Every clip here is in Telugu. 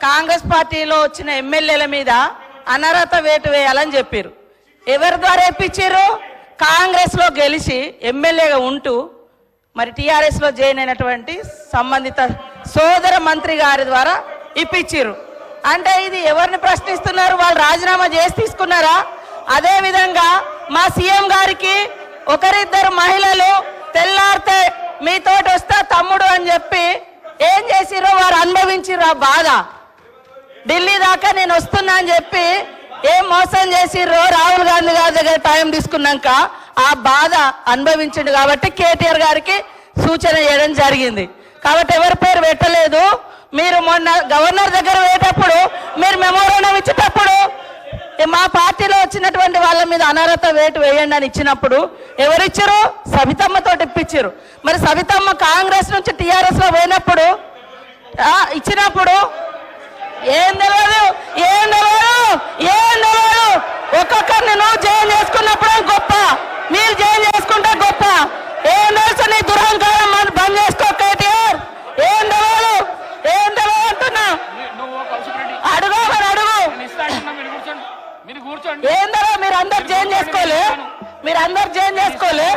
కాంగ్రెస్ పార్టీలో వచ్చిన ఎమ్మెల్యేల మీద అనర్హత వేటు వేయాలని చెప్పారు. ఎవరి ద్వారా ఇప్పించారు? కాంగ్రెస్ లో గెలిచి ఎమ్మెల్యేగా ఉంటూ మరి టిఆర్ఎస్ లో జాయిన్ అయినటువంటి సంబంధిత సోదర మంత్రి గారి ద్వారా ఇప్పించారు. అంటే ఇది ఎవరిని ప్రశ్నిస్తున్నారు? వాళ్ళు రాజీనామా చేసి తీసుకున్నారా? అదే విధంగా మా సీఎం గారికి ఒకరిద్దరు మహిళలు తెల్లారితే మీతోటి వస్తా తమ్ముడు అని చెప్పి ఏం చేసిరో వారు అనుభవించిర్రు ఆ బాధ. ఢిల్లీ దాకా నేను వస్తున్నా అని చెప్పి ఏం మోసం చేసిర్రో రాహుల్ గాంధీ గారి దగ్గర టైం తీసుకున్నాక ఆ బాధ అనుభవించిండు. కాబట్టి కేటీఆర్ గారికి సూచన చేయడం జరిగింది. కాబట్టి ఎవరి పేరు పెట్టలేదు. మీరు మొన్న గవర్నర్ దగ్గర పోయేటప్పుడు మీరు మెమోరాండం ఇచ్చేటప్పుడు మా పార్టీలో వచ్చినటువంటి వాళ్ళ మీద అనర్హత వేటు వేయండి అని ఇచ్చినప్పుడు ఎవరిచ్చారు? సవితమ్మతో ఇప్పించారు. మరి సవితమ్మ కాంగ్రెస్ నుంచి టిఆర్ఎస్ లో పోయినప్పుడు ఇచ్చినప్పుడు ఏం తెలియదు, ఏం తెలియదు, ఏం తెలియదు. ఒక్కొక్కరిని నువ్వు జాయిన్ చేసుకున్నప్పుడు గొప్ప, మీరు జాయిన్ చేసుకుంటే గొప్ప. ఏం తెలుసు నీ దురహంకారం బంద్ చేసుకో కేటీఆర్. ఏం తెలియదు, ఏం తెలియదు అంటున్నా. అడుగు మరి అడుగు. ఏందో మీరు అందరు జాయిన్ చేసుకోలే, మీరు అందరు జాయిన్ చేసుకోలే.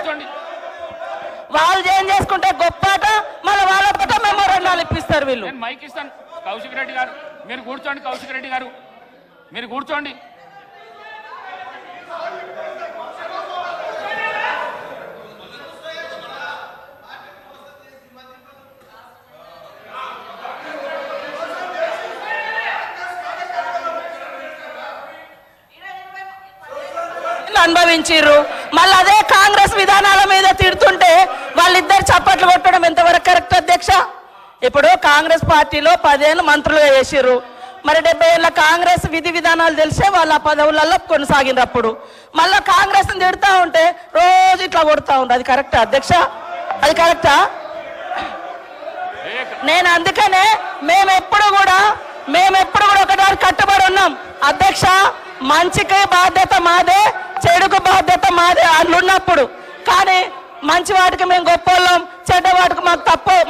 వాళ్ళు జాయిన్ చేసుకుంటే గొప్పట, మళ్ళీ వాళ్ళ పట్ల మెమోరాండాలు ఇప్పిస్తారు వీళ్ళు. మైక్ ఇస్తాను. కౌశిక్ రెడ్డి గారు మీరు కూర్చోండి. కౌశిక్ రెడ్డి గారు మీరు కూర్చోండి. అనుభవించారు. మళ్ళీ అదే కాంగ్రెస్ విధానాల మీద తిడుతుంటే వాళ్ళిద్దరు చప్పట్లు కొట్టడం ఎంతవరకు కరెక్ట్ అధ్యక్ష? ఇప్పుడు కాంగ్రెస్ పార్టీలో 10 ఏళ్ళు మంత్రులుగా చేసిర్రు. మరి 70 ఏళ్ళ కాంగ్రెస్ విధి విధానాలు తెలిసే వాళ్ళ పదవులలో కొనసాగినప్పుడు మళ్ళీ కాంగ్రెస్ తిడుతూ ఉంటే రోజు ఇట్లా కొడుతూ ఉండే. అది కరెక్టా అధ్యక్ష? అది కరెక్టా? నేను అందుకనే మేమెప్పుడు కూడా ఒకటి కట్టుబడి ఉన్నాం అధ్యక్ష. మంచికి బాధ్యత మాదే, చెడుకు బాధ్యత మాదే అట్లున్నప్పుడు. కానీ మంచి వాటికి మేము గొప్పవాళ్ళం, చెడ్డ వాటికి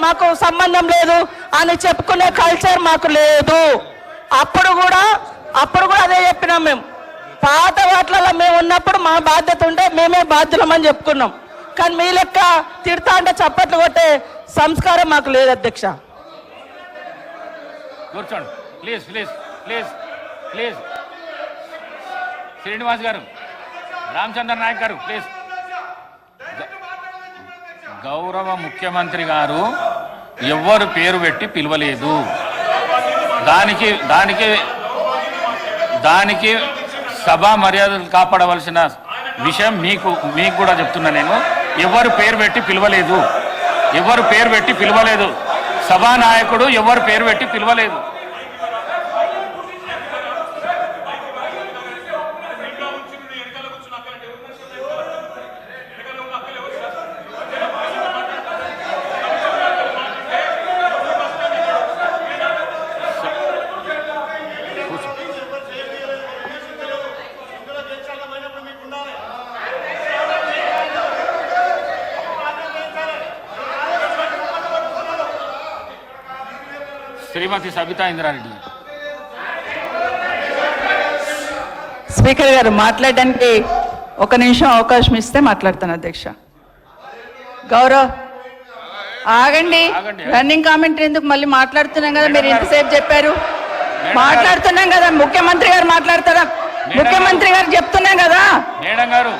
మాకు సంబంధం లేదు అని చెప్పుకునే కల్చర్ మాకు లేదు. అప్పుడు కూడా అదే చెప్పినాం. మేము పాత వాటిలలో మేము ఉన్నప్పుడు మా బాధ్యత ఉంటే మేమే బాధ్యులమని చెప్పుకున్నాం. కానీ మీ లెక్క తిడతా అంటే చప్పట్లు కొట్టే సంస్కారం మాకు లేదు అధ్యక్ష. కూర్చోండి please please please please. Srinivas గారు, రామచంద్ర నాయక్ గారు ప్లీజ్. గౌరవ ముఖ్యమంత్రి గారు ఎవ్వరు పేరు పెట్టి పిలవలేదు. దానికి సభా మర్యాదలు కాపాడవలసిన విషయం మీకు కూడా చెప్తున్నా. నేను ఎవరు పేరు పెట్టి పిలవలేదు, ఎవరు పేరు పెట్టి పిలవలేదు. సభానాయకుడు ఎవరు పేరు పెట్టి పిలవలేదు. శ్రీమతి సబితా ఇంద్రారెడ్డి. స్పీకర్ గారు మాట్లాడడానికి 1 నిమిషం అవకాశం ఇస్తే మాట్లాడతాను అధ్యక్ష. గౌరవ్ ఆగండి. రన్నింగ్ కామెంటరీ ఎందుకు? మళ్ళీ మాట్లాడుతున్నాం కదా, మీరు ఇంతసేపు చెప్పారు. మాట్లాడుతున్నాం కదా, ముఖ్యమంత్రి గారు మాట్లాడతారా? ముఖ్యమంత్రి గారు చెప్తున్నాం కదా. మేడం గారు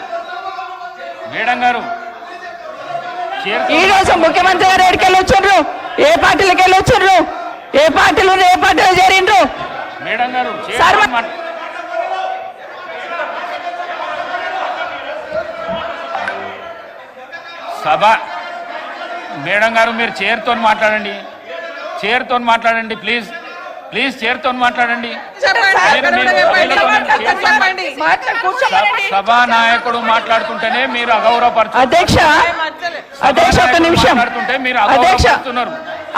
ఈ రోజు ముఖ్యమంత్రి గారు ఎక్కడికి వెళ్ళి వచ్చారు? ఏ పార్టీలకు వెళ్ళి వచ్చారు? ఏ పార్టీలో చేరిండ్రు? మేడం గారు సభ మేడం గారు మీరు చైర్తో మాట్లాడండి ప్లీజ్ ప్లీజ్. చైర్తో మాట్లాడండి. సభానాయకుడు మాట్లాడుతుంటేనే మీరు అగౌరవపరుస్తున్నారు. అధ్యక్ష 1 నిమిషం మీరు అగౌరవపరుస్తున్నారు.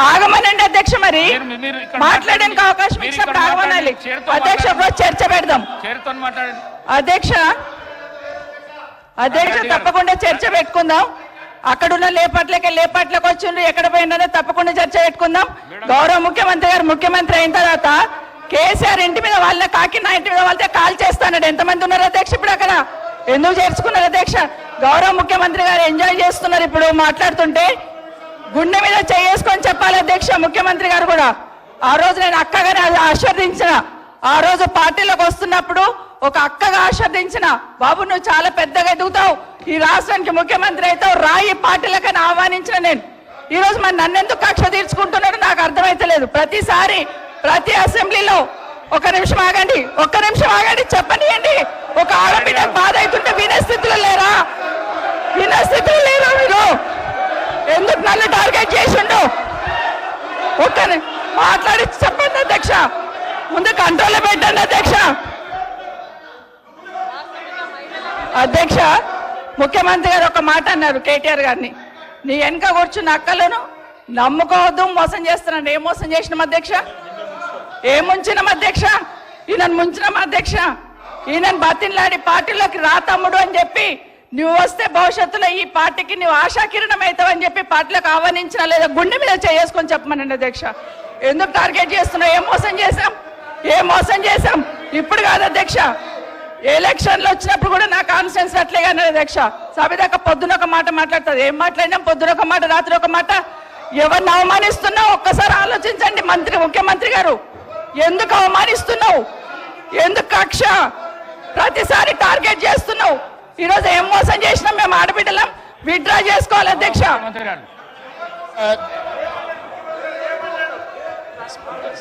ఆగమనండి అధ్యక్ష. మరి మాట్లాడడానికి అవకాశం ఇచ్చినప్పుడు ఆగమనాలి అధ్యక్ష. చర్చ పెడదాం. చైర్తో మాట్లాడండి అధ్యక్ష. తప్పకుండా చర్చ పెట్టుకుందాం అక్కడున్న లేపాట్లకు వచ్చిండ్రు, ఎక్కడ పోయిందో తప్పకుండా చర్చ పెట్టుకుందాం. గౌరవ ముఖ్యమంత్రి గారు ముఖ్యమంత్రి అయిన తర్వాత కేసీఆర్ ఇంటి మీద వాళ్ళ కాకినా ఇంటి మీద వాళ్ళతో కాల్ చేస్తాడు. ఎంతమంది ఉన్నారు అధ్యక్ష ఇప్పుడు అక్కడ? ఎందుకు చేర్చుకున్నారు అధ్యక్ష? గౌరవ ముఖ్యమంత్రి గారు ఎంజాయ్ చేస్తున్నారు ఇప్పుడు మాట్లాడుతుంటే. గుండె మీద చేసుకొని చెప్పాలి అధ్యక్ష ముఖ్యమంత్రి గారు కూడా. ఆ రోజు నేను అక్కగానే ఆశీర్వదించిన, ఆ రోజు పార్టీలోకి వస్తున్నప్పుడు ఒక అక్కగా ఆశీర్వదించిన, బాబు నువ్వు చాలా పెద్దగా ఎదుగుతావు, ఈ రాష్ట్రానికి ముఖ్యమంత్రి అవుతావు, రాయి పార్టీలకని ఆహ్వానించిన నేను. ఈ రోజు మరి నన్నెందుకు కక్ష తీర్చుకుంటున్నాడు నాకు అర్థమైతలేదు. ప్రతిసారి ప్రతి అసెంబ్లీలో ఒక్క నిమిషం ఆగండి చెప్పనియండి. ఒక ఆడబిడ్డ బాధ అవుతుంటే వినే స్థితిలో లేరా? మీరు ఎందుకు నన్ను టార్గెట్ చేసిండు? మాట్లాడి చెప్పండి అధ్యక్ష, ముందు కంట్రోల్లో పెట్టండి అధ్యక్ష. అధ్యక్ష ముఖ్యమంత్రి గారు ఒక మాట అన్నారు కేటీఆర్ గారిని, నీ వెనక కూర్చున్న అక్కలను నమ్ముకోవద్దు, మోసం చేస్తున్నాడు. ఏం మోసం చేసినాం అధ్యక్ష? ఏం ముంచినాం అధ్యక్ష? ఈయనను ముంచినాం అధ్యక్ష. ఈయనను బతిన్లాడి పార్టీలోకి రా తమ్ముడు అని చెప్పి, నువ్వు వస్తే భవిష్యత్తులో ఈ పార్టీకి నువ్వు ఆశాకిరణం అవుతావు అని చెప్పి పార్టీలకు ఆహ్వానించిన లేదా గుండె మీద చేసుకొని చెప్పమనండి అధ్యక్ష. ఎందుకు టార్గెట్ చేస్తున్నావు? ఏం మోసం చేశాం? ఇప్పుడు కాదు అధ్యక్ష, ఎలక్షన్లు వచ్చినప్పుడు కూడా నా కాన్ఫిడెన్స్ అట్లేగా అధ్యక్ష. సభదాకా పొద్దున ఒక మాట మాట్లాడుతుంది, ఏం మాట్లాడినాం? పొద్దున ఒక మాట, రాత్రి ఒక మాట. ఎవరిని అవమానిస్తున్నావు ఒక్కసారి ఆలోచించండి ముఖ్యమంత్రి గారు. ఎందుకు అవమానిస్తున్నావు? ఎందుకు కక్ష? ప్రతిసారి టార్గెట్ చేస్తున్నావు. ఈరోజు ఏం మోసం చేసినాం? మేము ఆడబిడ్డలం విత్డ్రా చేసుకోవాలి అధ్యక్ష.